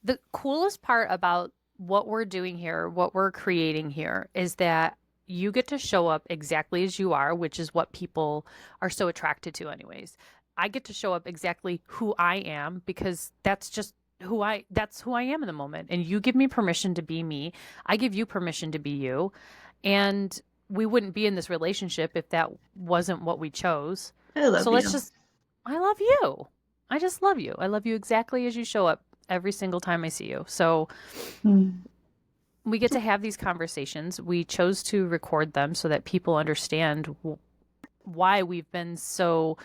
The coolest part about what we're doing here, what we're creating here, is that you get to show up exactly as you are, which is what people are so attracted to, anyways. I get to show up exactly who I am because that's who I am in the moment. And you give me permission to be me. I give you permission to be you. And we wouldn't be in this relationship if that wasn't what we chose. I So love let's you. just, I love you. I just love you. I love you exactly as you show up every single time I see you. So Mm. we get to have these conversations. We chose to record them so that people understand why we've been so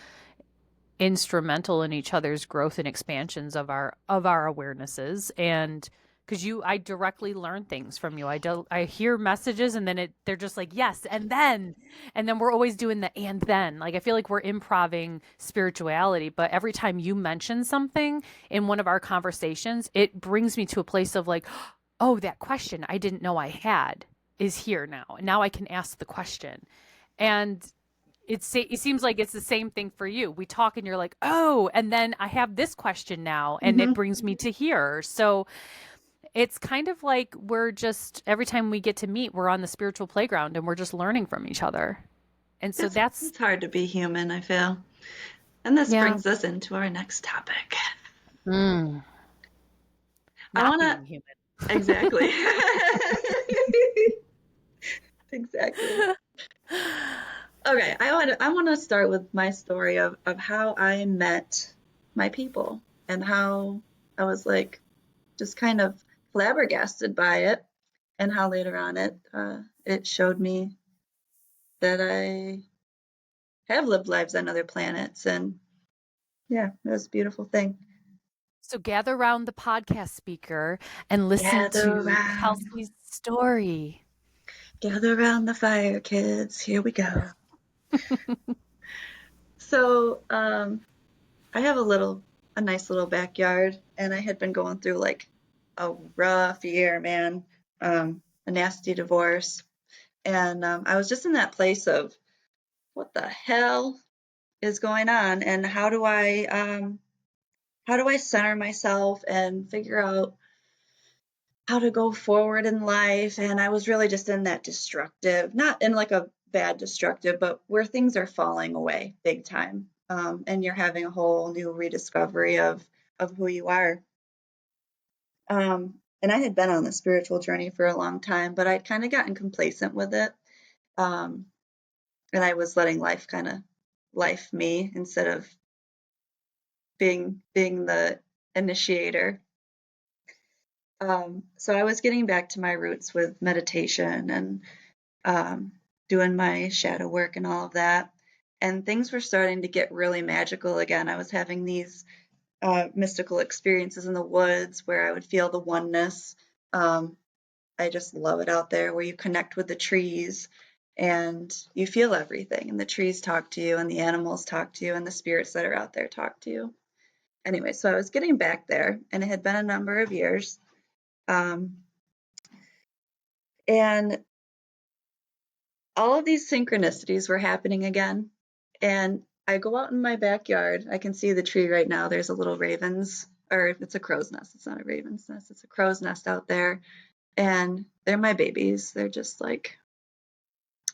instrumental in each other's growth and expansions of our awarenesses. And because I directly learn things from you. I hear messages, and then they're just like yes, and then we're always doing the and then. Like I feel like we're improving spirituality, but every time you mention something in one of our conversations, it brings me to a place of like, oh, that question I didn't know I had is here now. Now I can ask the question. And it seems like it's the same thing for you. We talk and you're like, "Oh, and then I have this question now and it Hmm. brings me to here." So, it's kind of like we're just every time we get to meet, we're on the spiritual playground and we're just learning from each other. And so that's It's hard to be human, I feel. And this yeah, brings us into our next topic. mm, I not want to being human. exactly. Exactly. Okay, I want to start with my story of how I met my people and how I was like just kind of flabbergasted by it, and how later on it showed me that I have lived lives on other planets, and yeah, it was a beautiful thing. So gather around the podcast speaker and listen Gather to around, Chelsea's story. gather around the fire, kids. Here we go. So, I have a nice little backyard, and I had been going through like a rough year, man. A nasty divorce, and I was just in that place of what the hell is going on, and how do I center myself and figure out how to go forward in life? And I was really just in that destructive, not in like a bad destructive, but where things are falling away big time. And you're having a whole new rediscovery of who you are. And I had been on the spiritual journey for a long time, but I'd kind of gotten complacent with it. Um, and I was letting life kind of life me instead of being the initiator. So I was getting back to my roots with meditation and um, doing my shadow work and all of that. And things were starting to get really magical again. I was having these mystical experiences in the woods where I would feel the oneness. Um, I just love it out there where you connect with the trees and you feel everything. And the trees talk to you, and the animals talk to you, and the spirits that are out there talk to you. Anyway, so I was getting back there, and it had been a number of years. Um, and all of these synchronicities were happening again. And I go out in my backyard. I can see the tree right now. There's a little raven's, or it's a crow's nest. It's not a raven's nest, it's a crow's nest out there. And they're my babies. They're just like,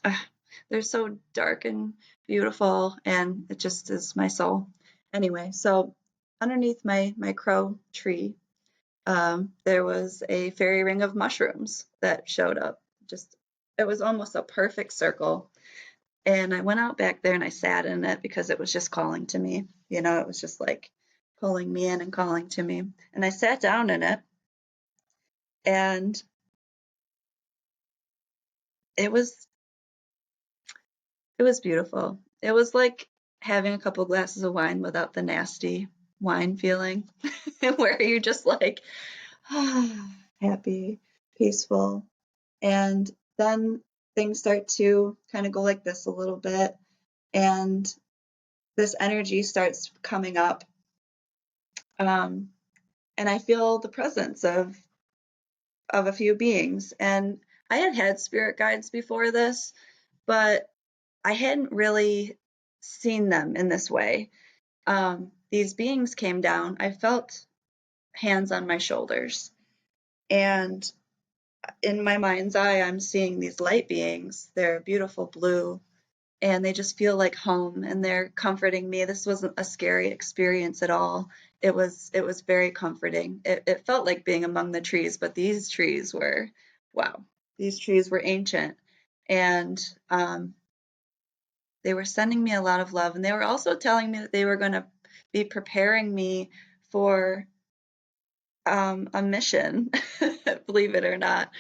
ah, they're so dark and beautiful. And it just is my soul. Anyway, so underneath my crow tree, there was a fairy ring of mushrooms that showed up. Just, it was almost a perfect circle. And I went out back there and I sat in it because it was just calling to me. It was just like pulling me in and calling to me. And I sat down in it, and it was it was beautiful. It was like having a couple glasses of wine without the nasty wine feeling, where you're just like happy, peaceful. And then things start to kind of go like this a little bit, and this energy starts coming up. Um, and I feel the presence of a few beings. And I had had spirit guides before this, but I hadn't really seen them in this way. These beings came down. I felt hands on my shoulders. And in my mind's eye, I'm seeing these light beings. They're beautiful blue, and they just feel like home, and they're comforting me. This wasn't a scary experience at all. It was very comforting. It felt like being among the trees, but these trees were, wow, these trees were ancient, and they were sending me a lot of love, and they were also telling me that they were going to be preparing me for a mission, believe it or not.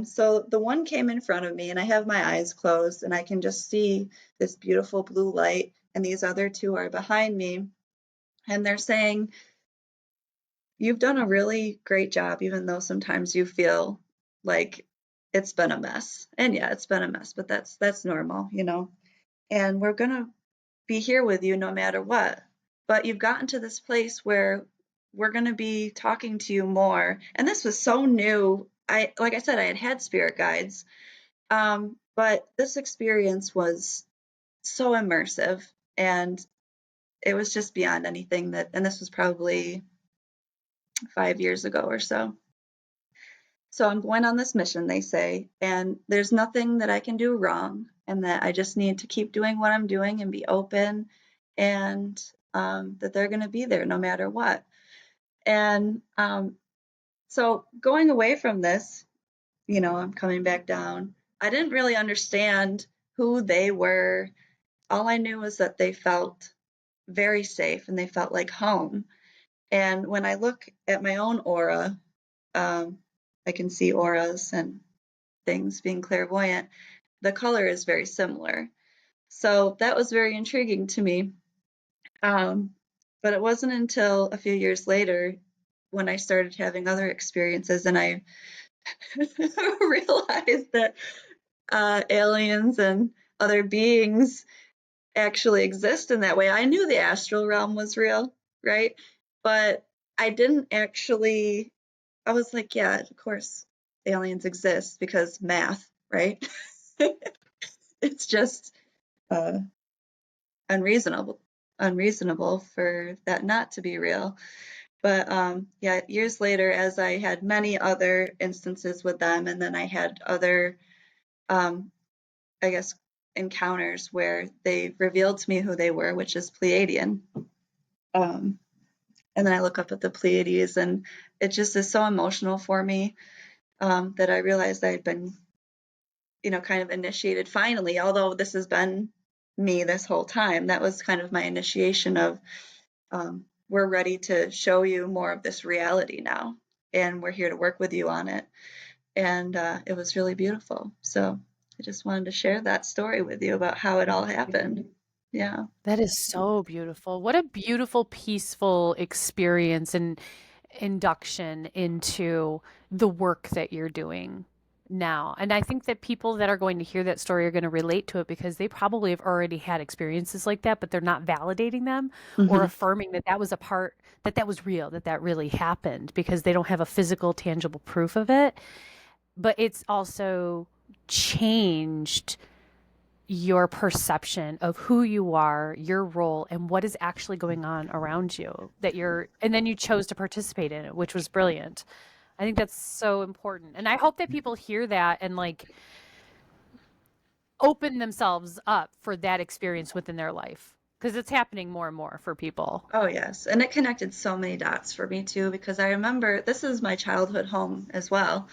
So the one came in front of me, and I have my eyes closed, and I can just see this beautiful blue light, and these other two are behind me, and they're saying, "You've done a really great job, even though sometimes you feel like it's been a mess." And yeah, it's been a mess, but that's normal, you know. And we're gonna be here with you no matter what. But you've gotten to this place where we're going to be talking to you more. And this was so new. Like I said, I had spirit guides, but this experience was so immersive, and it was just beyond anything that. And this was probably 5 years ago or so. So I'm going on this mission, they say, and there's nothing that I can do wrong, and that I just need to keep doing what I'm doing and be open, and that they're going to be there no matter what. And so going away from this, I'm coming back down. I didn't really understand who they were. All I knew was that they felt very safe and they felt like home. And when I look at my own aura, um, I can see auras and things being clairvoyant. The color is very similar. So that was very intriguing to me. Um, but it wasn't until a few years later when I started having other experiences and I realized that aliens and other beings actually exist in that way. I knew the astral realm was real, right? But I didn't actually, I was like, yeah, of course aliens exist because math, right? It's just uh, unreasonable unreasonable for that not to be real. But yeah, years later, as I had many other instances with them, and then I had other, um, I guess, encounters where they revealed to me who they were, which is Pleiadian. Um, and then I look up at the Pleiades, and it just is so emotional for me, that I realized I had been, kind of initiated finally, although this has been me this whole time. That was kind of my initiation of, we're ready to show you more of this reality now, and we're here to work with you on it. And it was really beautiful. So I just wanted to share that story with you about how it all happened. Yeah. That is so beautiful. What a beautiful, peaceful experience and induction into the work that you're doing now. And I think that people that are going to hear that story are going to relate to it because they probably have already had experiences like that, but they're not validating them or Hmm. affirming that that was a part, that that was real, that that really happened because they don't have a physical, tangible proof of it. But it's also changed your perception of who you are, your role, and what is actually going on around you that you're, and then you chose to participate in it, which was brilliant. I think that's so important. And I hope that people hear that and like open themselves up for that experience within their life because it's happening more and more for people. Oh, yes. And it connected so many dots for me too, because I remember this is my childhood home as well.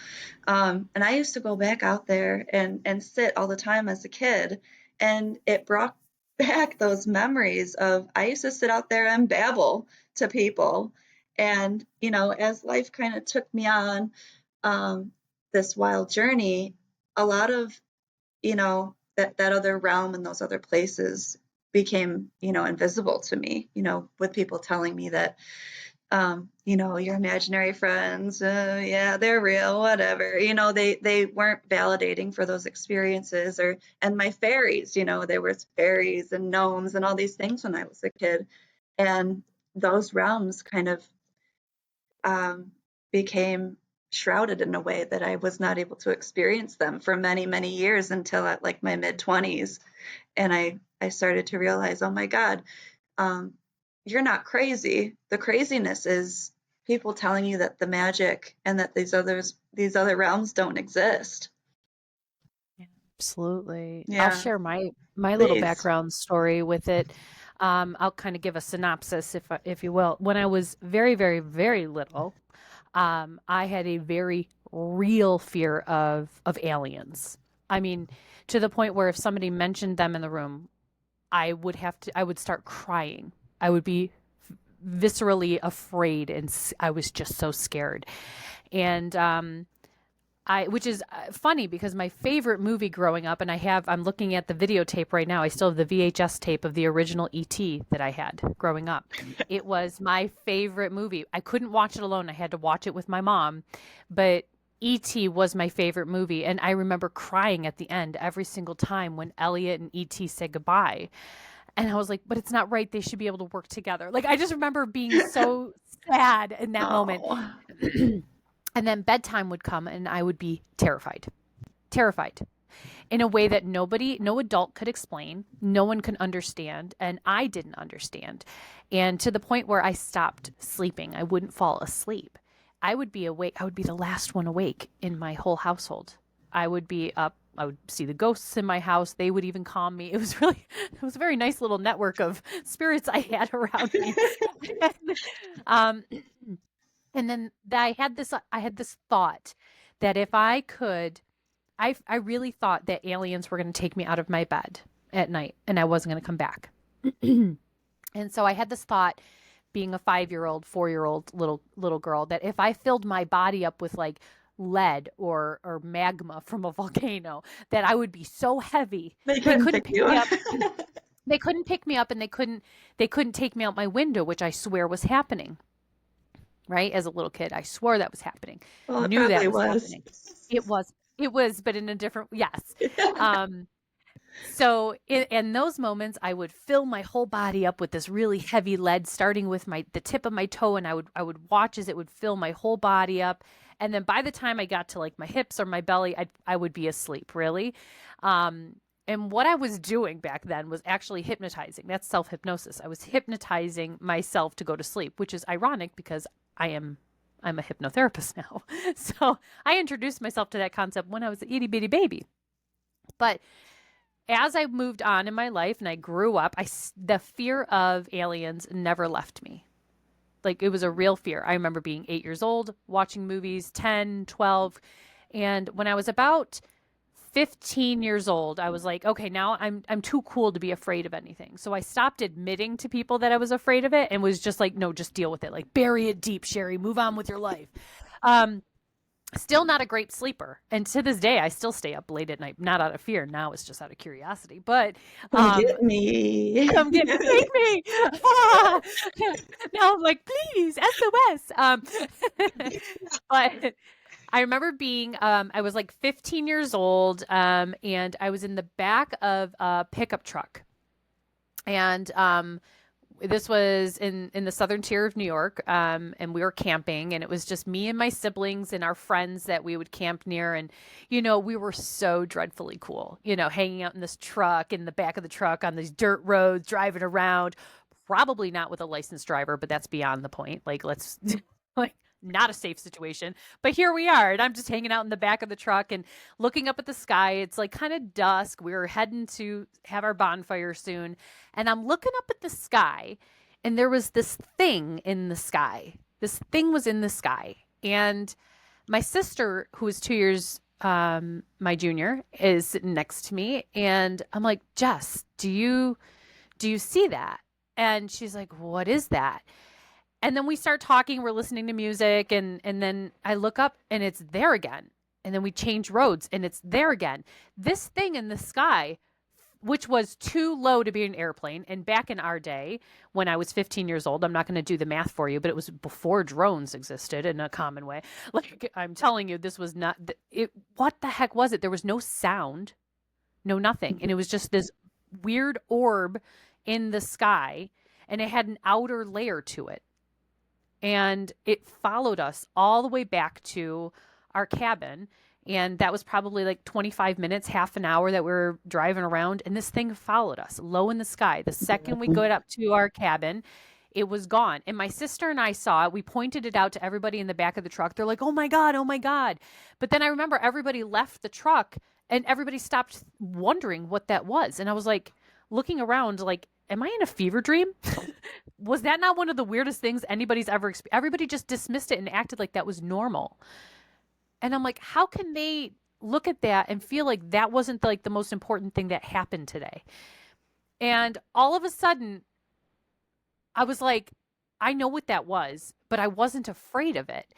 And I used to go back out there and sit all the time as a kid. And it brought back those memories of I used to sit out there and babble to people. And, as life kind of took me on um, this wild journey, a lot of, that other realm and those other places became, invisible to me, with people telling me that, your imaginary friends, yeah, they're real, whatever. They weren't validating for those experiences. And my fairies, there was fairies and gnomes and all these things when I was a kid. And those realms kind of um, became shrouded in a way that I was not able to experience them for many, many years until at like my mid 20s. And I started to realize, oh my God, um, you're not crazy. The craziness is people telling you that the magic and that these other realms don't exist. Yeah, absolutely. I'll Yeah, share my little please. background story with it. I'll kind of give a synopsis, if you will. When I was very, very, very little, I had a very real fear of aliens. I mean, to the point where if somebody mentioned them in the room, I would start crying. I would be viscerally afraid, and I was just so scared. And which is funny because my favorite movie growing up, and I'm looking at the videotape right now. I still have the VHS tape of the original ET that I had growing up. It was my favorite movie. I couldn't watch it alone. I had to watch it with my mom, but ET was my favorite movie. And I remember crying at the end every single time when Elliot and ET said goodbye. And I was like, but it's not right. They should be able to work together. Like, I just remember being so sad in that moment. Oh, And then bedtime would come and I would be terrified, terrified in a way that no adult could explain. No one could understand. And I didn't understand. And to the point where I stopped sleeping, I wouldn't fall asleep. I would be awake. I would be the last one awake in my whole household. I would be up. I would see the ghosts in my house. They would even calm me. It was a very nice little network of spirits I had around me. um, and then I had this thought that if I could, I really thought that aliens were going to take me out of my bed at night and I wasn't going to come back. And so I had this thought, being a 5-year-old, 4-year-old little girl, that if I filled my body up with like lead or magma from a volcano, that I would be so heavy they they couldn't couldn't pick pick you me up. up. They couldn't pick me up, and they couldn't take me out my window, which I swear was happening. Right? As a little kid, I swore that was happening. Well, it Knew that probably was was. happening. It was, but in a different, yes. Um, so in those moments, I would fill my whole body up with this really heavy lead, starting with the tip of my toe, and I would watch as it would fill my whole body up. And then by the time I got to like my hips or my belly, I would be asleep, really. And what I was doing back then was actually hypnotizing. That's self hypnosis. I was hypnotizing myself to go to sleep, which is ironic because I'm a hypnotherapist now. So I introduced myself to that concept when I was an itty bitty baby. But as I moved on in my life and I grew up, the fear of aliens never left me. Like, it was a real fear. I remember being 8 years old, watching movies, 10, 12. And when I was about 15 years old, I was like, okay, now I'm too cool to be afraid of anything. So I stopped admitting to people that I was afraid of it and was just like, no, just deal with it. Like, bury it deep, Sheri, move on with your life. Um, Still not a great sleeper. And to this day, I still stay up late at night, not out of fear. Now it's just out of curiosity. But Come get me. come get me, take me. Now I'm like, please, SOS. But I remember I was like 15 years old, and I was in the back of a pickup truck. And this was in the southern tier of New York, and we were camping, and it was just me and my siblings and our friends that we would camp near. And, we were so dreadfully cool, hanging out in this truck, in the back of the truck on these dirt roads, driving around, probably not with a licensed driver, but that's beyond the point. Like, let's like, not a safe situation. But here we are, and I'm just hanging out in the back of the truck and looking up at the sky. It's like kind of dusk. We were heading to have our bonfire soon, and I'm looking up at the sky, and there was this thing in the sky. This thing was in the sky, and my sister, who is 2 years my junior, is sitting next to me, and I'm like, Jess, do you see that? And she's like, what is that? And then we start talking, we're listening to music, and then I look up and it's there again. And then we change roads and it's there again. This thing in the sky, which was too low to be an airplane, and back in our day when I was 15 years old, I'm not going to do the math for you, but it was before drones existed in a common way. Like, I'm telling you, this was not it. What the heck was it? There was no sound, no nothing. And it was just this weird orb in the sky, and it had an outer layer to it. And it followed us all the way back to our cabin. And that was probably like 25 minutes, half an hour that we were driving around. And this thing followed us low in the sky. The second we got up to our cabin, it was gone. And my sister and I saw it. We pointed it out to everybody in the back of the truck. They're like, oh my God, oh my God. But then I remember everybody left the truck and everybody stopped wondering what that was. And I was like, looking around, like, am I in a fever dream? Was that not one of the weirdest things anybody's ever experienced? Everybody just dismissed it and acted like that was normal. And I'm like, how can they look at that and feel like that wasn't like the most important thing that happened today? And all of a sudden, I was like, I know what that was, but I wasn't afraid of it.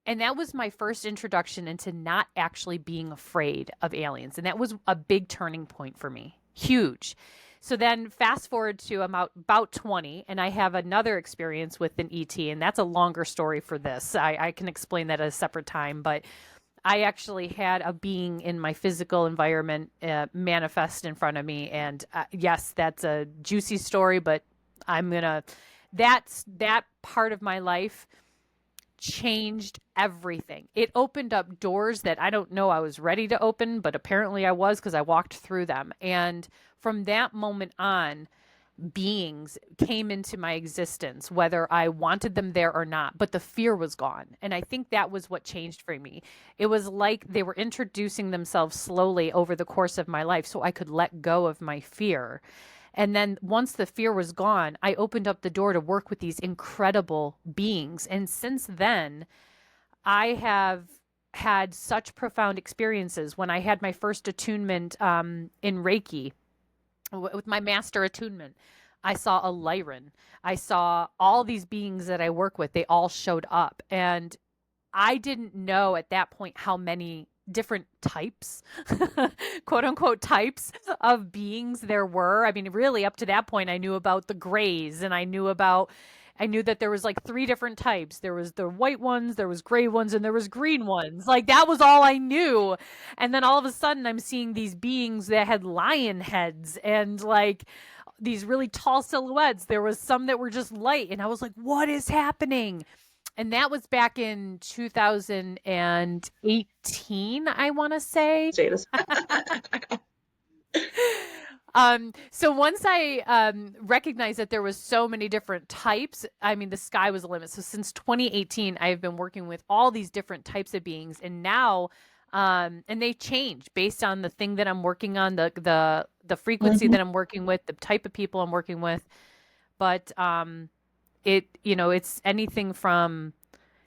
And that was my first introduction into not actually being afraid of aliens. And that was a big turning point for me. Huge. So then fast forward to I'm about 20 and I have another experience with an ET, and that's a longer story for this. I can explain that at a separate time, but I actually had a being in my physical environment manifest in front of me. And yes, that's a juicy story, but that part of my life changed everything. It opened up doors that I don't know I was ready to open, but apparently I was because I walked through them. And from that moment on, beings came into my existence, whether I wanted them there or not, but the fear was gone. And I think that was what changed for me. It was like they were introducing themselves slowly over the course of my life so I could let go of my fear. And then once the fear was gone, I opened up the door to work with these incredible beings. And since then, I have had such profound experiences. When I had my first attunement in Reiki, with my master attunement, I saw a Lyran. I saw all these beings that I work with. They all showed up. And I didn't know at that point how many different types, quote unquote, types of beings there were. I mean, really, up to that point, I knew about the grays and I knew that there was like three different types. There was the white ones, there was gray ones, and there was green ones. Like that was all I knew. And then all of a sudden I'm seeing these beings that had lion heads and like these really tall silhouettes. There was some that were just light and I was like, what is happening? And that was back in 2018, I want to say. Jada's. So once I recognized that there was so many different types, I mean, the sky was the limit. So since 2018, I've been working with all these different types of beings, and now, and they change based on the thing that I'm working on, the frequency Mhm. that I'm working with, the type of people I'm working with. But it's anything from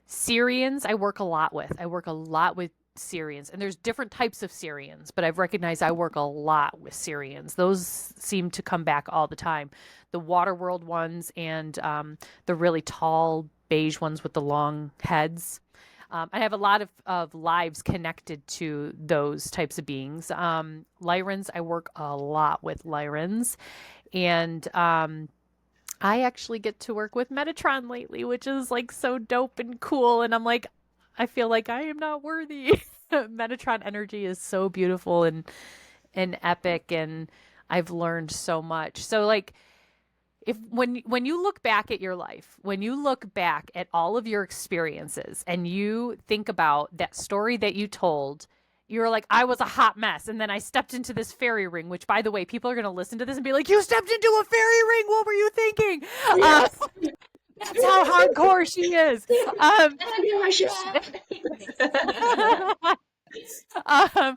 Syrians I work a lot with. I work a lot with Syrians, and there's different types of Syrians, but I've recognized I work a lot with Syrians. Those seem to come back all the time. The water world ones and the really tall beige ones with the long heads. I have a lot of lives connected to those types of beings. Lyrans, I work a lot with Lyrans. And I actually get to work with Metatron lately, which is like so dope and cool. And I'm like, I feel like I am not worthy. Metatron energy is so beautiful and epic, and I've learned so much. So like if when you look back at your life, when you look back at all of your experiences and you think about that story that you told, you're like, I was a hot mess, and then I stepped into this fairy ring, which by the way, people are going to listen to this and be like, you stepped into a fairy ring, what were you thinking? Yes. That's how hardcore she is. um, um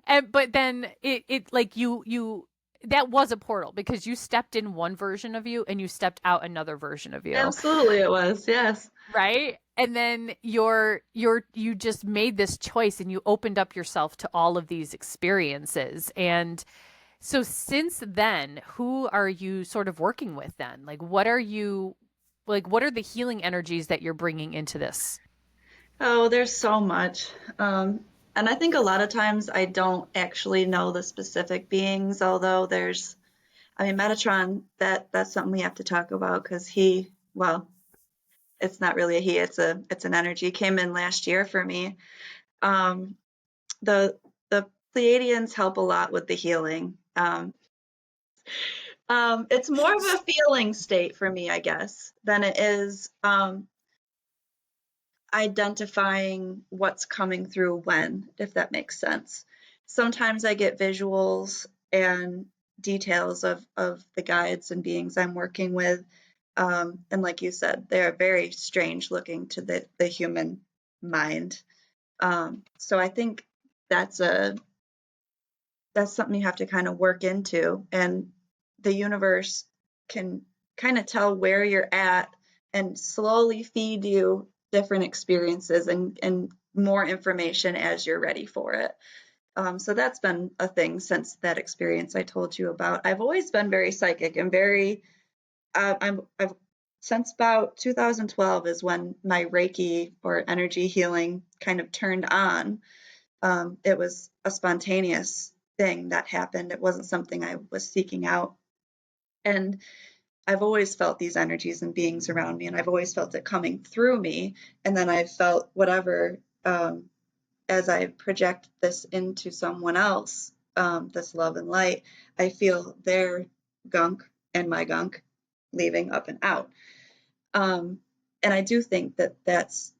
and but then it like you that was a portal because you stepped in one version of you and you stepped out another version of you, Absolutely, it was. Yes. right? And then you just made this choice and you opened up yourself to all of these experiences. And so since then, who are you sort of working with then? What are the healing energies that you're bringing into this? Oh, there's so much. And I think a lot of times I don't actually know the specific beings, although I mean, Metatron, that's something we have to talk about because well, it's not really a he, it's an energy. Came in last year for me. Um, the Pleiadians help a lot with the healing. It's more of a feeling state for me, I guess, than it is identifying what's coming through when, if that makes sense. Sometimes I get visuals and details of the guides and beings I'm working with, And like you said, they are very strange looking to the human mind. So I think that's a that's something you have to kind of work into, and the universe can kind of tell where you're at and slowly feed you different experiences and more information as you're ready for it. So that's been a thing since that experience I told you about. I've always been very psychic and very I've since about 2012 is when my Reiki or energy healing kind of turned on. It was a spontaneous thing that happened. It wasn't something I was seeking out. And I've always felt these energies and beings around me, and I've always felt it coming through me. And then I've felt whatever as I project this into someone else, this love and light, I feel their gunk and my gunk leaving up and out. Um, and I do think that that's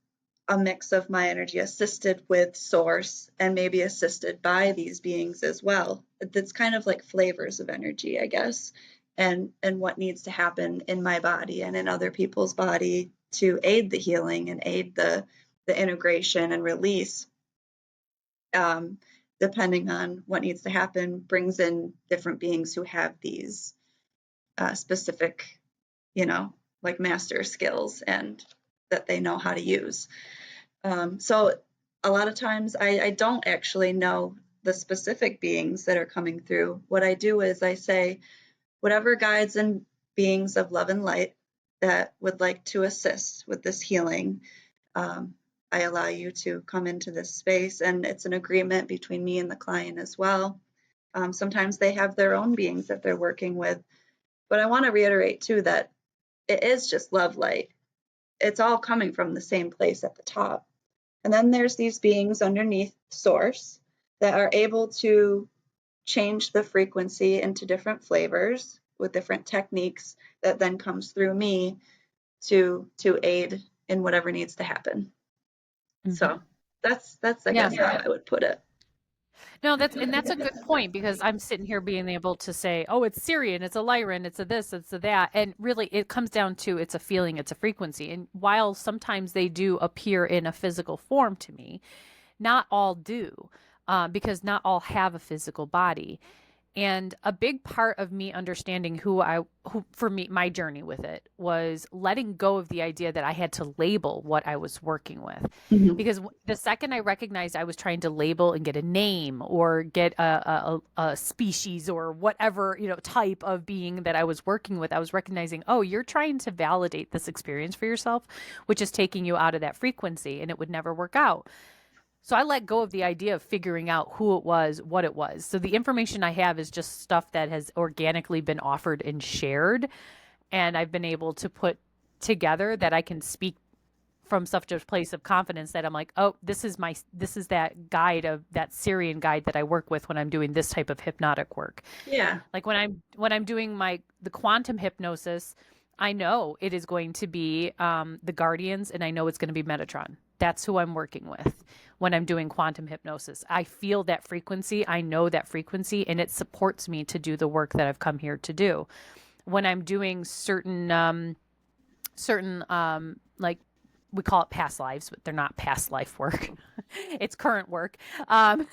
a mix of my energy assisted with source and maybe assisted by these beings as well. That's kind of like flavors of energy, I guess, and what needs to happen in my body and in other people's body to aid the healing and aid the integration and release. Um, Depending on what needs to happen, brings in different beings who have these specific, you know, like master skills and that they know how to use. So a lot of times I don't actually know the specific beings that are coming through. What I do is I say, whatever guides and beings of love and light that would like to assist with this healing, um, I allow you to come into this space, and it's an agreement between me and the client as well. Sometimes they have their own beings that they're working with, but I want to reiterate too that it is just love light. It's all coming from the same place at the top. And then there's these beings underneath source that are able to change the frequency into different flavors with different techniques that then comes through me to aid in whatever needs to happen. Hmm. So that's I Yeah. guess how I would put it. No, that's a good point because I'm sitting here being able to say, "Oh, it's Syrian, it's a Lyran, it's a this, it's a that," and really, it comes down to it's a feeling, it's a frequency. And while sometimes they do appear in a physical form to me, not all do, because not all have a physical body. And a big part of me understanding who for me, my journey with it was letting go of the idea that I had to label what I was working with. Mhm. Because the second I recognized I was trying to label and get a name or get a species or whatever, type of being that I was working with, I was recognizing, oh, you're trying to validate this experience for yourself, which is taking you out of that frequency and it would never work out. So I let go of the idea of figuring out who it was, what it was. So the information I have is just stuff that has organically been offered and shared. And I've been able to put together that I can speak from such a place of confidence that I'm like, oh, this is that guide of that Syrian guide that I work with when I'm doing this type of hypnotic work. Yeah. Like when I'm doing the quantum hypnosis, I know it is going to be the Guardians, and I know it's going to be Metatron. That's who I'm working with when I'm doing quantum hypnosis. I feel that frequency. I know that frequency, and it supports me to do the work that I've come here to do. When I'm doing certain like we call it past lives, but they're not past life work. It's current work. Um,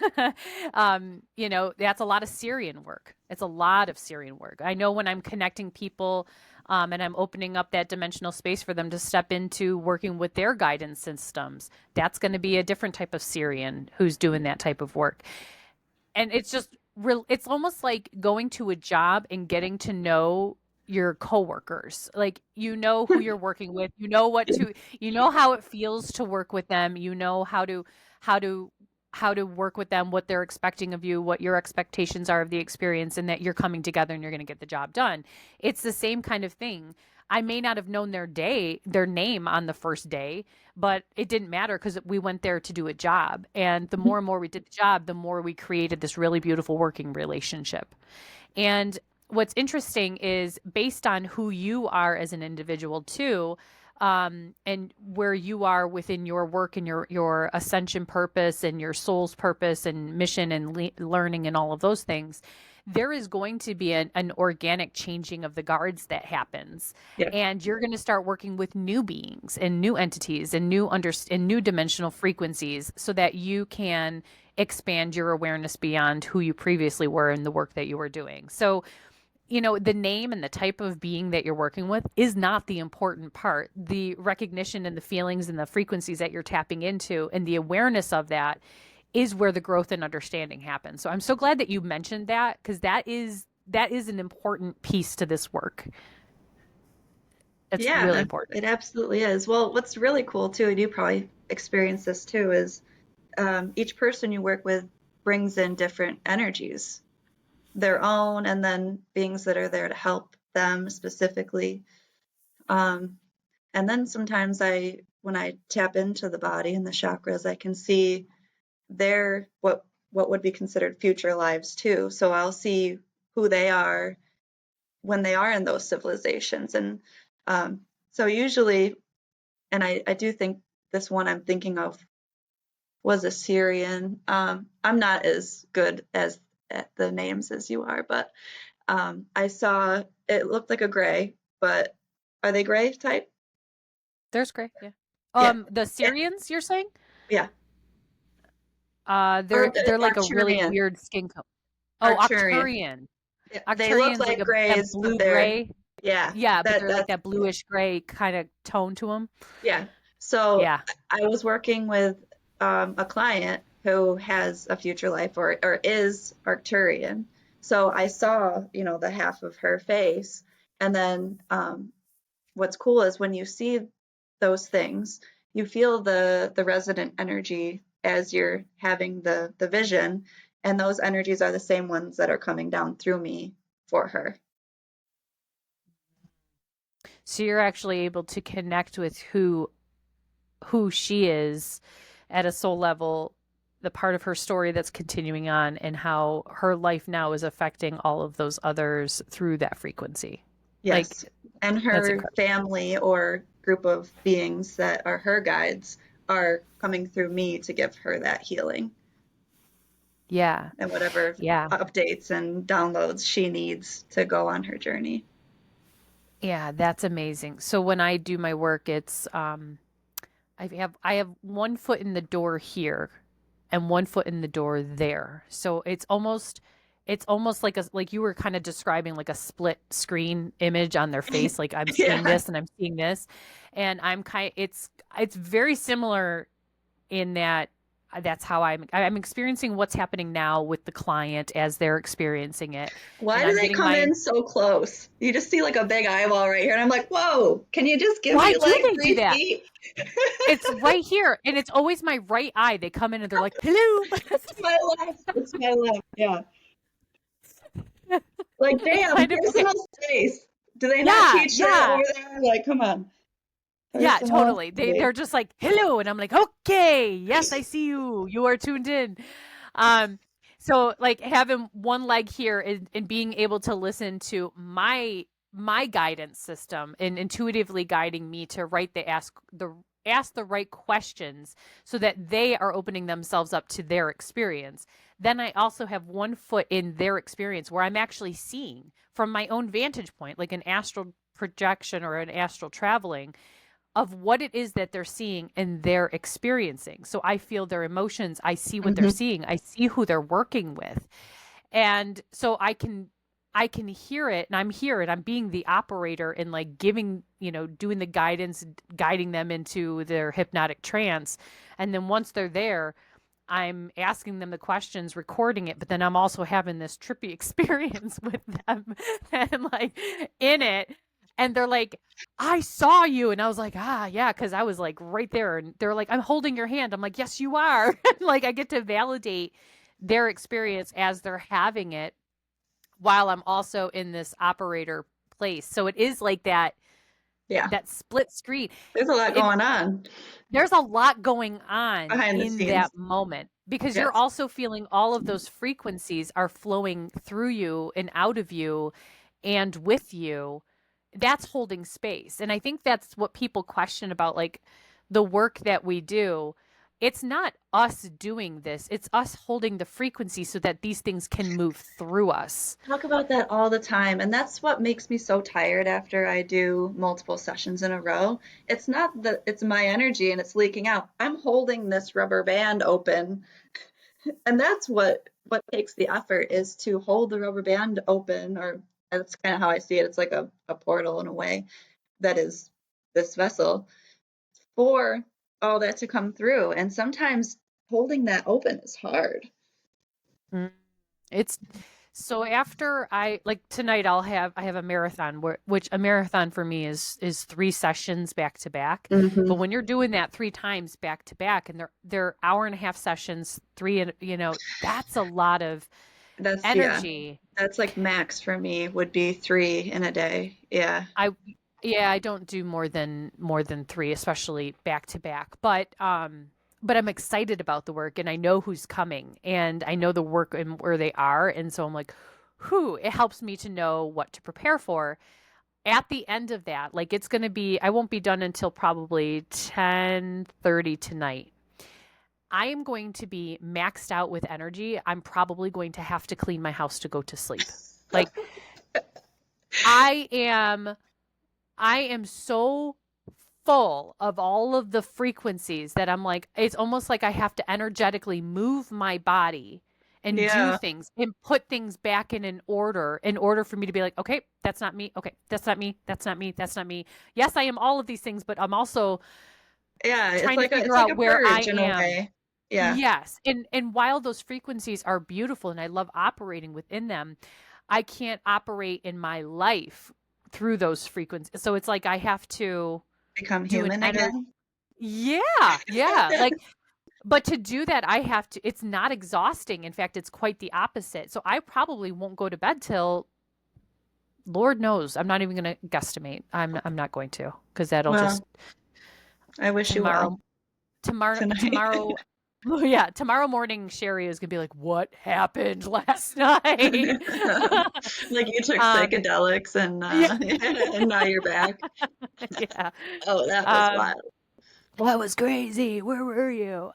that's a lot of Syrian work. It's a lot of Syrian work. I know when I'm connecting people and I'm opening up that dimensional space for them to step into working with their guidance systems, that's going to be a different type of Syrian who's doing that type of work. And it's just real. It's almost like going to a job and getting to know your coworkers. Like you know who you're working with, you know how it feels to work with them, you know how to how to work with them, what they're expecting of you, what your expectations are of the experience, and that you're coming together and you're going to get the job done. It's the same kind of thing. I may not have known their name on the first day, but it didn't matter because we went there to do a job. And the more and more we did the job, the more we created this really beautiful working relationship. And what's interesting is based on who you are as an individual too, and where you are within your work and your ascension purpose and your soul's purpose and mission and learning and all of those things, there is going to be an organic changing of the guards that happens. Yeah. And you're going to start working with new beings and new entities and new dimensional frequencies so that you can expand your awareness beyond who you previously were in the work that you were doing. So, the name and the type of being that you're working with is not the important part. The recognition and the feelings and the frequencies that you're tapping into and the awareness of that is where the growth and understanding happens. So I'm so glad that you mentioned that, because that is an important piece to this work. It's really Yeah, important. it absolutely is. Well, what's really cool too, and you probably experience this too, is each person you work with brings in different energies, their own, and then beings that are there to help them specifically. Um, and then sometimes when I tap into the body and the chakras, I can see their what would be considered future lives too. So I'll see who they are when they are in those civilizations. And so usually, and I do think this one I'm thinking of was a Syrian. I'm not as good as at the names as you are, but I saw it looked like a gray, but are they gray type? There's great, yeah. Yeah, The yeah, Syrians, you're saying? yeah. Or They're like a really Arcturian, weird skin color. Oh, Arcturian. Arcturian. Yeah, they look Arcturian's like like a grays, but blue they're gray. yeah, Yeah, but they're like that's that bluish gray kind of tone to them. yeah. So Yeah. I was working with a client who has a future life or is Arcturian. So I saw, the half of her face. And then what's cool is when you see those things, you feel the resonant energy as you're having the vision. And those energies are the same ones that are coming down through me for her. So you're actually able to connect with who she is at a soul level, the part of her story that's continuing on, and how her life now is affecting all of those others through that frequency. Like, Yes. And that's her incredible. family or group of beings that are her guides are coming through me to give her that healing Yeah. and whatever Yeah. updates and downloads she needs to go on her journey. Yeah, that's amazing. So when I do my work, it's I have one foot in the door here and one foot in the door there. So it's almost like you were kind of describing, like a split screen image on their face. Like, I'm seeing Yeah. this and I'm seeing this. And it's very similar in that that's how I'm experiencing what's happening now with the client as they're experiencing it. Why And do I'm they getting come my in so close? You just see like a big eyeball right here, and I'm like, whoa, can you just give Why me do like they do three that? feet? It's right here, and it's always my right eye. They come in and they're like, "Hello." It's my left. It's my left. Yeah. Like, It's damn, kind of okay. personal space. Do they not Yeah, teach that yeah. over there? Like, come on. Yeah, Personal totally. They're space. just like, "Hello," and I'm like, "Okay, yes, I see you. You are tuned in." Um, so like having one leg here and being able to listen to my guidance system and intuitively guiding me to ask the right questions so that they are opening themselves up to their experience. Then I also have one foot in their experience where I'm actually seeing from my own vantage point, like an astral projection or an astral traveling of what it is that they're seeing and they're experiencing. So I feel their emotions, I see what they're Hmm. seeing, I see who they're working with. And so I can hear it, and I'm here and I'm being the operator and like giving, doing the guidance, guiding them into their hypnotic trance. And then once they're there, I'm asking them the questions, recording it, but then I'm also having this trippy experience with them and like in it. And they're like, I saw you. And I was like, yeah, because I was like right there. And they're like, I'm holding your hand. I'm like, yes, you are. Like, I get to validate their experience as they're having it while I'm also in this operator place. So it is like that Yeah. that split screen. There's a lot It going on There's a lot going on behind the in scenes. that moment because you're Yes. also feeling all of those frequencies are flowing through you and out of you and with you. That's holding space. And I think that's what people question about, like, the work that we do. it's not us doing this. It's us holding the frequency so that these things can move through us. Talk about that all the time, and that's what makes me so tired after I do multiple sessions in a row. It's not that it's my energy and it's leaking out. I'm holding this rubber band open, and that's what takes the effort is to hold the rubber band open, or that's kind of how I see it. It's like a portal in a way that is this vessel for all that to come through. And sometimes holding that open is hard. Mm. It's so after I like tonight I have a marathon which a marathon for me is 3 sessions back to back. But Hmm. when you're doing that 3 times back to back and they're hour and a half sessions, three and that's a lot of That's yeah. energy. That's like max for me would be 3 in a day. Yeah. I Yeah, I don't do more than 3, especially back to back. But I'm excited about the work and I know who's coming and I know the work and where they are. And so I'm like, whew, it helps me to know what to prepare for. At the end of that, like it's gonna be I won't be done until probably 10:30 tonight. I am going to be maxed out with energy. I'm probably going to have to clean my house to go to sleep. Like I am I am so full of all of the frequencies that I'm like, it's almost like I have to energetically move my body and do Yeah. things and put things back in order for me to be like, okay, that's not me. Okay, that's not me. That's not me. That's not me. Yes, I am all of these things, but I'm also Yeah, trying to it's figure like a out where I purge in a am. way. Yeah. Yes. And while those frequencies are beautiful and I love operating within them, I can't operate in my life through those frequencies. So it's like I have to Become do an human energy. again. Yeah, yeah. Like, but to do that, I have to, it's not exhausting. In fact, it's quite the opposite. So I probably won't go to bed till Lord knows. I'm not even going to guesstimate. I'm not going to because that'll Well, just I wish you tomorrow, well tonight. tomorrow. Oh yeah, tomorrow morning Sherry is gonna be like, "What happened last night?" Like you took um, psychedelics and yeah, and now you're back. yeah. Oh, that was Um, wild. what was crazy? Where were you?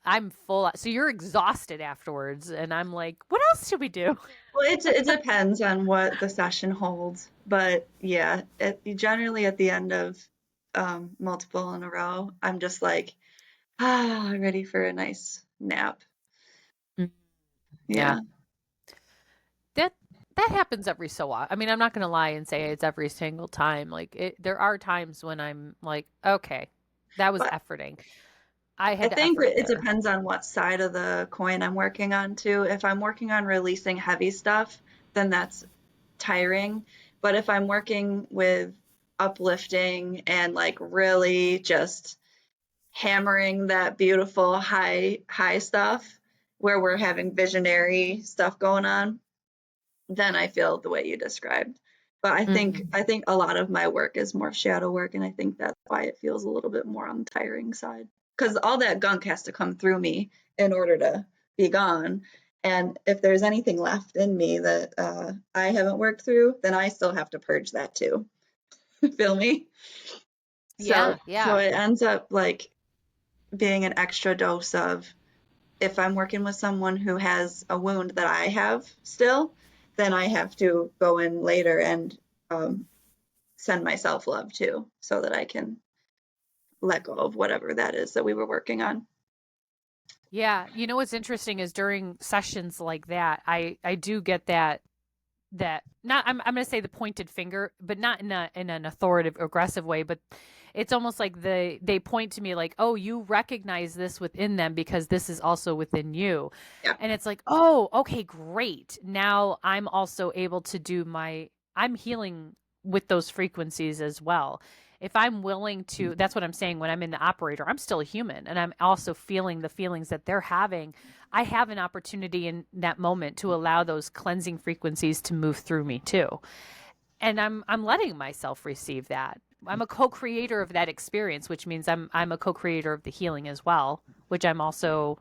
I'm full. So you're exhausted afterwards, and I'm like, what else should we do? Well, it depends on what the session holds, but yeah, generally at the end of multiple in a row, I'm just like, ready for a nice nap. Mm. Yeah, Yeah. that that happens every so often. I mean, I'm not gonna lie and say it's every single time. Like, there are times when I'm like, okay, that was But efforting. I I had to think effort it there. depends on what side of the coin I'm working on too. If I'm working on releasing heavy stuff, then that's tiring. But if I'm working with uplifting and like really just hammering that beautiful high stuff where we're having visionary stuff going on, then I feel the way you described. But Hmm. I think a lot of my work is more shadow work, and I think that's why it feels a little bit more on the tiring side. Because all that gunk has to come through me in order to be gone. And if there's anything left in me that I haven't worked through, then I still have to purge that too. Feel me? Yeah, So yeah. it ends up like being an extra dose of if I'm working with someone who has a wound that I have still, then I have to go in later and um, send myself love too, so that I can let go of whatever that is that we were working on. Yeah, you know what's interesting is during sessions like that, I do get that not I'm going to say the pointed finger, but not in an authoritative aggressive way, but it's almost like they point to me like, "Oh, you recognize this within them because this is also within you." Yeah. And it's like, "Oh, okay, great. Now I'm also able to do I'm healing with those frequencies as well." If I'm willing to, that's what I'm saying when I'm in the operator, I'm still a human and I'm also feeling the feelings that they're having. I have an opportunity in that moment to allow those cleansing frequencies to move through me too. And I'm letting myself receive that. I'm a co-creator of that experience, which means I'm a co-creator of the healing as well, which I'm also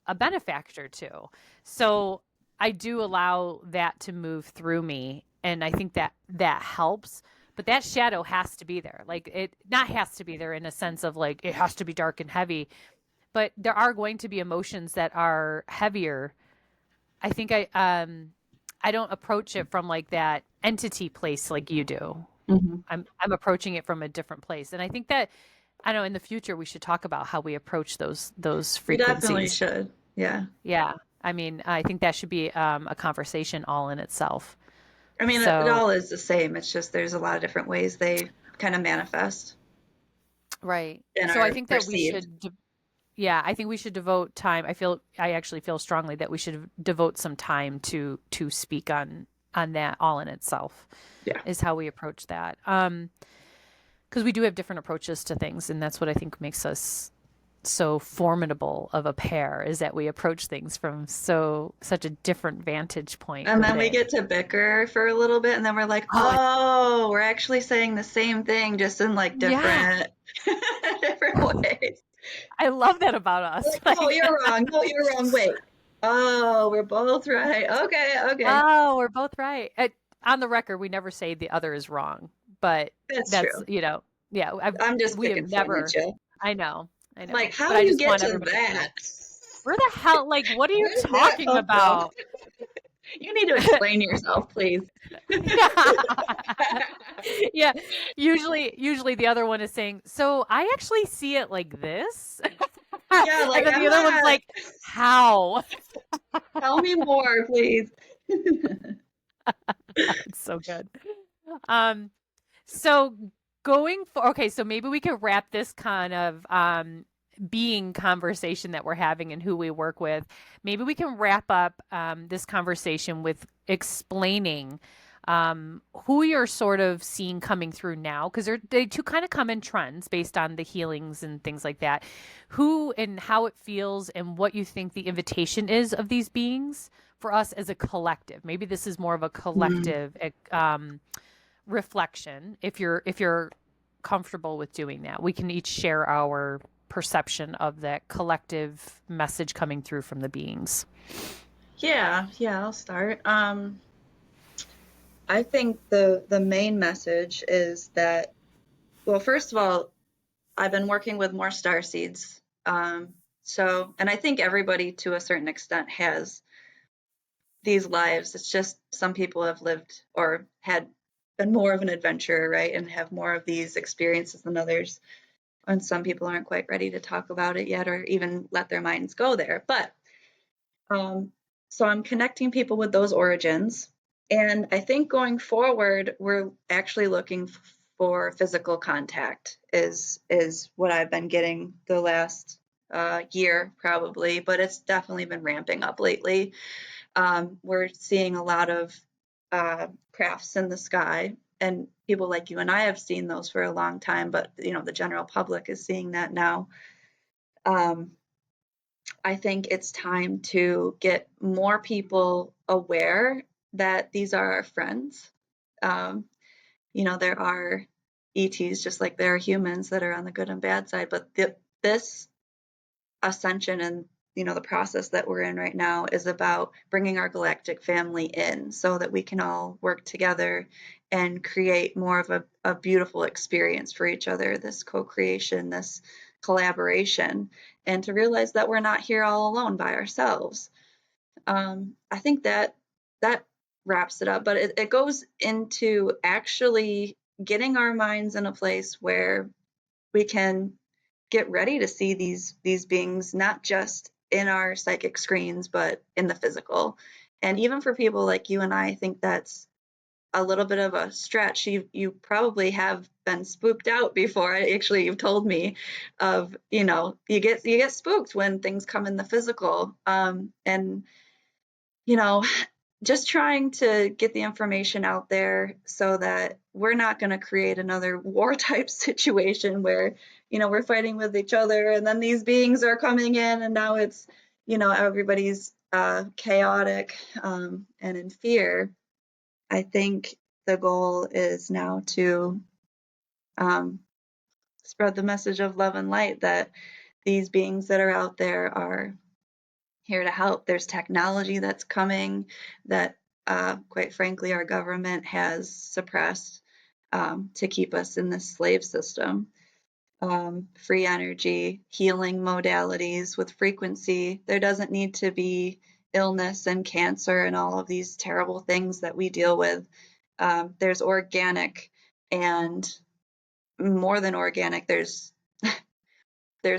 a benefactor to. So I do allow that to move through me and I think that that helps. but that shadow has to be there. Like it not has to be there in a sense of like it has to be dark and heavy, but there are going to be emotions that are heavier. I think I don't approach it from like that entity place like you do. Mhm. I'm approaching it from a different place. And I think that I know in the future we should talk about how we approach those We definitely frequencies. should. Yeah. Yeah. I mean, I think that should be a conversation all in itself. I mean, it So, all is the same. It's just there's a lot of different ways they kind of manifest right. and So I are think that we perceived. should yeah, I think we should devote time. I actually feel strongly that we should devote some time to speak on that all in itself Yeah. is how we approach that. Because we do have different approaches to things, and that's what I think makes us so formidable of a pair is that we approach things from such a different vantage point And with then we it. get to bicker for a little bit, and then we're like, Oh, oh, we're actually saying the same thing, just in like yeah. different different ways. I love that about us. Like, no, Like, you're wrong. No, you're wrong. Wait. Oh, we're both right. Okay, okay. oh, we're both right. On the record, we never say the other is wrong, but That's that's, true. yeah, I'm just we have picking fun at never, you. I I'm like, know, how but do I you just get want to everybody to that? know. Where the hell, like, what are you Where did that talking come from? about? You need to explain yourself, please. Yeah, usually the other one is saying, "So I actually see it like this," Yeah, and like then I'm the other one's not. like, "How?" Tell me more, please. It's so good. Um, so going for okay, so maybe we could wrap this kind of being conversation that we're having and who we work with. Maybe we can wrap up this conversation with explaining who you're sort of seeing coming through now, because they two kind of come in trends based on the healings and things like that. Who and how it feels and what you think the invitation is of these beings for us as a collective. Maybe this is more of a Mm. collective reflection. If you're comfortable with doing that, we can each share our perception of that collective message coming through from the beings. Yeah, yeah, I'll start. I think the main message is that, well, first of all, I've been working with more star seeds. And I think everybody to a certain extent has these lives. It's just some people have lived or had been more of an adventurer, right? And have more of these experiences than others. And some people aren't quite ready to talk about it yet or even let their minds go there. But um, so I'm connecting people with those origins. And I think going forward, we're actually looking for physical contact is what I've been getting the last year probably, but it's definitely been ramping up lately. We're seeing a lot of crafts in the sky, and people like you and I have seen those for a long time, but the general public is seeing that now. Um, I think it's time to get more people aware that these are our friends. Um, there are ETs just like there are humans that are on the good and bad side, but this ascension and the process that we're in right now is about bringing our galactic family in so that we can all work together and create more of a beautiful experience for each other, this co-creation, this collaboration, and to realize that we're not here all alone by ourselves. I think that wraps it up, but it goes into actually getting our minds in a place where we can get ready to see these beings not just in our psychic screens but in the physical. And even for people like you and I think that's a little bit of a stretch. You probably have been spooked out before. Actually, you've told me of you get spooked when things come in the physical. And you know just trying to get the information out there so that we're not going to create another war type situation where we're fighting with each other and then these beings are coming in and now it's everybody's chaotic and in fear. I think the goal is now to um, spread the message of love and light that these beings that are out there are here to help. There's technology that's coming that, quite frankly, our government has suppressed. to keep us in this slave system. Free energy, healing modalities with frequency. There doesn't need to be illness and cancer and all of these terrible things that we deal with. There's organic, and more than organic, there's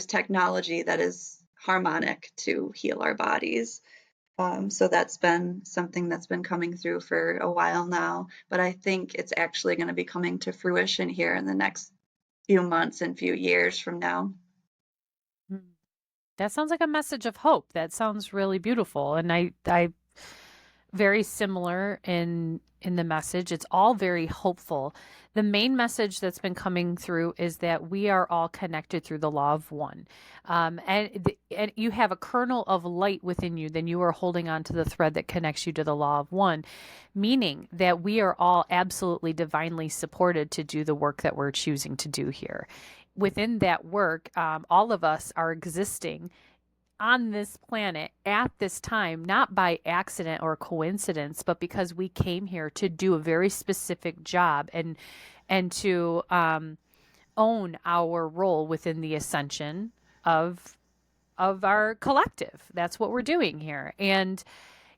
technology that is harmonic to heal our bodies. So that's been something that's been coming through for a while now, but I think it's actually going to be coming to fruition here in the next few months and few years from now. Mm. That sounds like a message of hope. That sounds really beautiful. And I very similar in the message. It's all very hopeful. The main message that's been coming through is that we are all connected through the law of one, and you have a kernel of light within you. Then you are holding on to the thread that connects you to the law of one, meaning that we are all absolutely divinely supported to do the work that we're choosing to do here. Within that work, all of us are existing on this planet at this time, not by accident or coincidence, but because we came here to do a very specific job and to own our role within the ascension of our collective. That's what we're doing here. And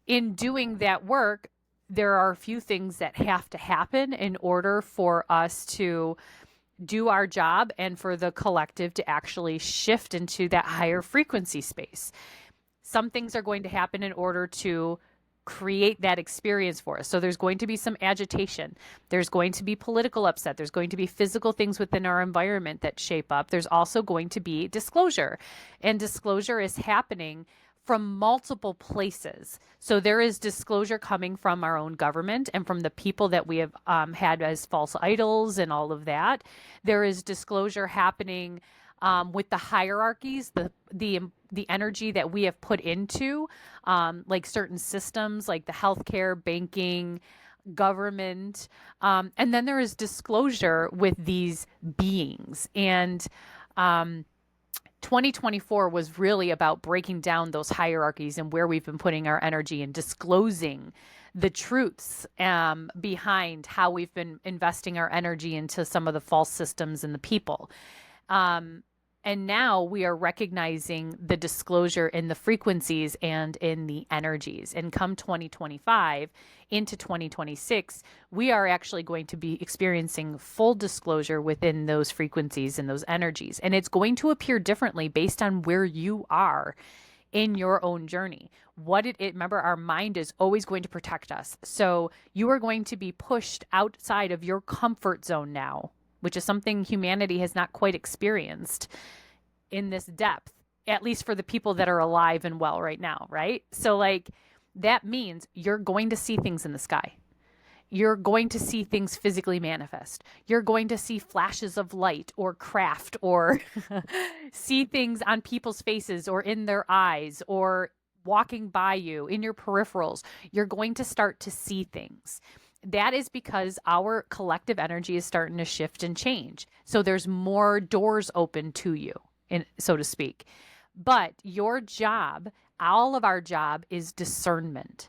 in doing that work, there are a few things that have to happen in order for us to do our job and for the collective to actually shift into that higher frequency space. Some things are going to happen in order to create that experience for us. So there's going to be some agitation. There's going to be political upset. There's going to be physical things within our environment that shape up. There's also going to be disclosure. And disclosure is happening from multiple places. So there is disclosure coming from our own government and from the people that we have had as false idols and all of that. There is disclosure happening with the hierarchies, the energy that we have put into like certain systems, like the healthcare, banking, government, and then there is disclosure with these beings. And 2024 was really about breaking down those hierarchies and where we've been putting our energy and disclosing the truths behind how we've been investing our energy into some of the false systems and the people. And now we are recognizing the disclosure in the frequencies and in the energies. And come 2025 into 2026, we are actually going to be experiencing full disclosure within those frequencies and those energies. And it's going to appear differently based on where you are in your own journey. Remember, our mind is always going to protect us. So you are going to be pushed outside of your comfort zone now, which is something humanity has not quite experienced in this depth, at least for the people that are alive and well right now, right? So, like, that means you're going to see things in the sky. You're going to see things physically manifest. You're going to see flashes of light or craft or see things on people's faces or in their eyes or walking by you in your peripherals. You're going to start to see things. That is because our collective energy is starting to shift and change. So there's more doors open to you, so to speak. But your job, all of our job, is discernment.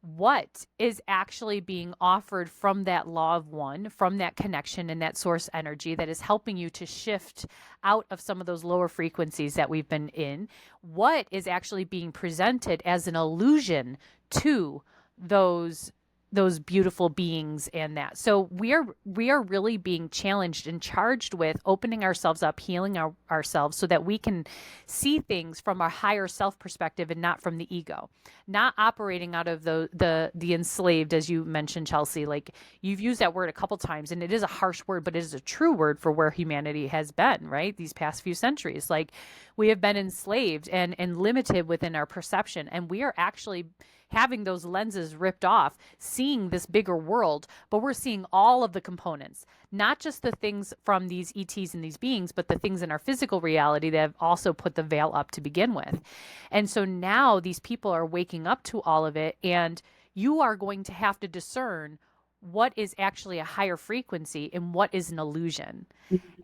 What is actually being offered from that law of one, from that connection and that source energy that is helping you to shift out of some of those lower frequencies that we've been in? What is actually being presented as an illusion to those beautiful beings and that. So we are really being challenged and charged with opening ourselves up, healing ourselves so that we can see things from our higher self perspective and not from the ego, not operating out of the enslaved, as you mentioned, Chelsea. Like, you've used that word a couple times, and it is a harsh word, but it is a true word for where humanity has been, right? These past few centuries, like, we have been enslaved and limited within our perception, and we are actually having those lenses ripped off, seeing this bigger world, but we're seeing all of the components, not just the things from these ETs and these beings, but the things in our physical reality that have also put the veil up to begin with. And so now these people are waking up to all of it, and you are going to have to discern what is actually a higher frequency and what is an illusion.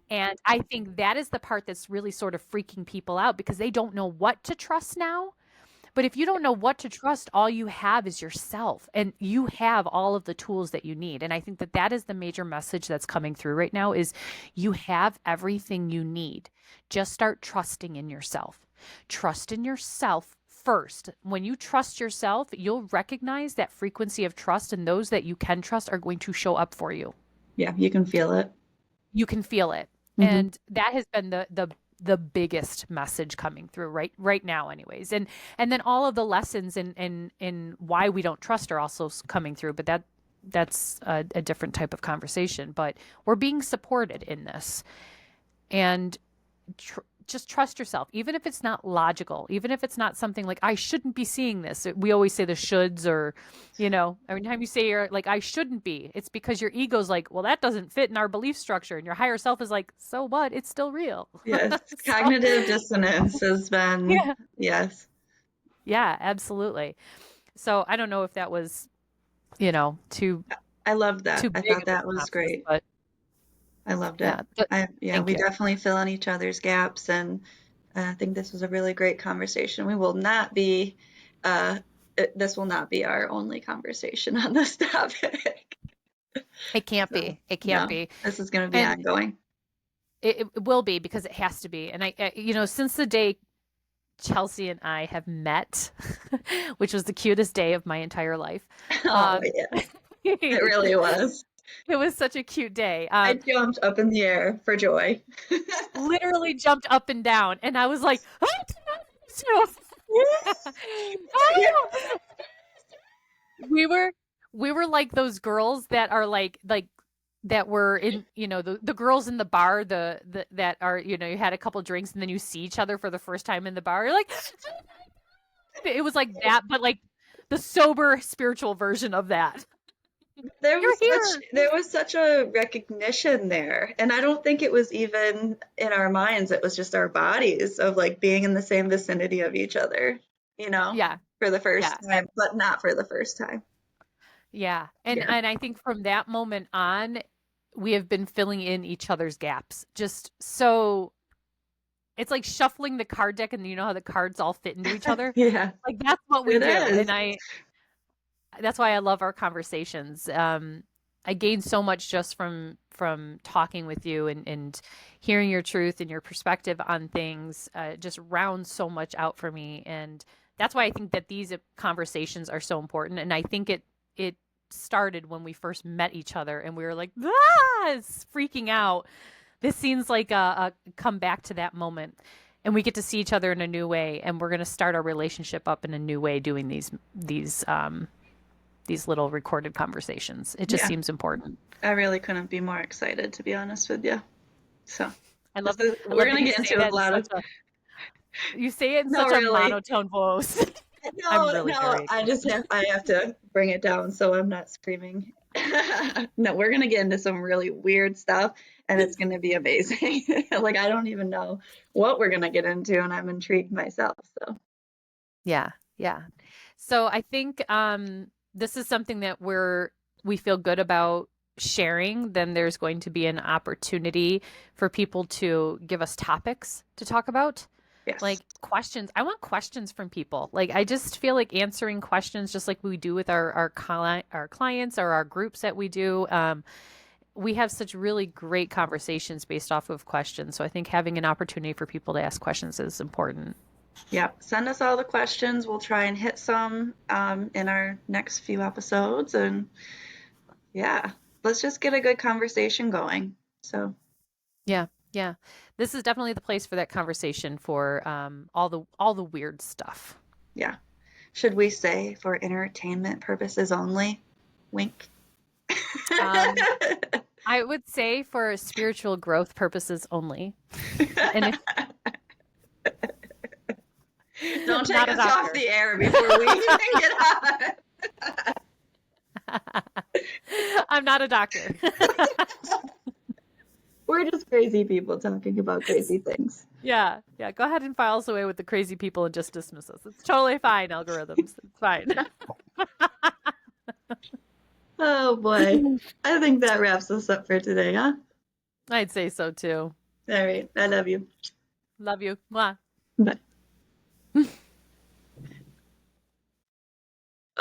And I think that is the part that's really sort of freaking people out because they don't know what to trust now. But if you don't know what to trust, all you have is yourself, and you have all of the tools that you need. And I think that that is the major message that's coming through right now is you have everything you need. Just start trusting in yourself. Trust in yourself first. When you trust yourself, you'll recognize that frequency of trust, and those that you can trust are going to show up for you. Yeah, you can feel it. You can feel it. Hmm. And that has been the biggest message coming through right now anyways. And then all of the lessons in why we don't trust are also coming through, but that's a different type of conversation. But we're being supported in this. And just trust yourself, even if it's not logical, even if it's not something like, I shouldn't be seeing this. We always say the shoulds, or, every time you say you're like, I shouldn't be, it's because your ego's like, well, that doesn't fit in our belief structure. And your higher self is like, so what? It's still real. Yes, So, cognitive dissonance has been, yeah. yes. Yeah, absolutely. So I don't know if that was, too I loved that. too I big thought of a that was synopsis, great. but I loved it. yeah, Yeah, thank we you. definitely fill in each other's gaps, and I think this was a really great conversation. We will not be, uh, this will not be our only conversation on this topic. It can't So, be. It can't no, be. this is going to be And ongoing. it will be because it has to be. And since the day Chelsea and I have met, which was the cutest day of my entire life. Oh, Um, yeah, it it really was. was such a cute day. I jumped up in the air for joy. Literally jumped up and down, and I was like, we were we were like those girls that are like that were in the girls in the bar that are you had a couple drinks and then you see each other for the first time in the bar. You're like, it was like that, but like the sober spiritual version of that. You're here. There was such a recognition there, and I don't think it was even in our minds. It was just our bodies of like being in the same vicinity of each other, you know, Yeah. for the Yeah. first time, but not for the first time. Yeah. And Yeah. and I think from that moment on, we have been filling in each other's gaps. Just so it's like shuffling the card deck, and you know how the cards all fit into each other? Yeah, Like that's what we it do. And is. that's why I love our conversations. I gained so much just from talking with you and hearing your truth and your perspective on things. Just rounds so much out for me, and that's why I think that these conversations are so important. And I think it started when we first met each other, and we were like, it's freaking out. This seems like a come back to that moment. And we get to see each other in a new way, and we're going to start our relationship up in a new way doing these little recorded conversations. It just Yeah, seems important. I really couldn't be more excited, to be honest with you. So I love I we're love that gonna you get say into a that in lot of. such a you say it in No, such a really. monotone voice. I'm No, really no, very excited. I have to bring it down so I'm not screaming. No, we're gonna get into some really weird stuff, and it's gonna be amazing. Like I don't even know what we're gonna get into, and I'm intrigued myself. So Yeah, yeah. So I think this is something that we feel good about sharing. Then there's going to be an opportunity for people to give us topics to talk about. yes, Like questions. I want questions from people. Like I just feel like answering questions just like we do with our clients or our groups that we do. We have such really great conversations based off of questions. So I think having an opportunity for people to ask questions is important. yep. Send us all the questions. We'll try and hit some in our next few episodes, and yeah, let's just get a good conversation going. So Yeah, yeah. This is definitely the place for that conversation for all the weird stuff. yeah, should we say for entertainment purposes only? Wink. Um, I would say for spiritual growth purposes only. And if Don't take not a us off doctor. the air before we even get on. I'm not a doctor. We're just crazy people talking about crazy things. Yeah, yeah. Go ahead and file us away with the crazy people and just dismiss us. It's totally fine, algorithms. It's fine. Oh boy. I think that wraps us up for today, huh? I'd say so too. All right. I love you. Love you. Mwah. Bye.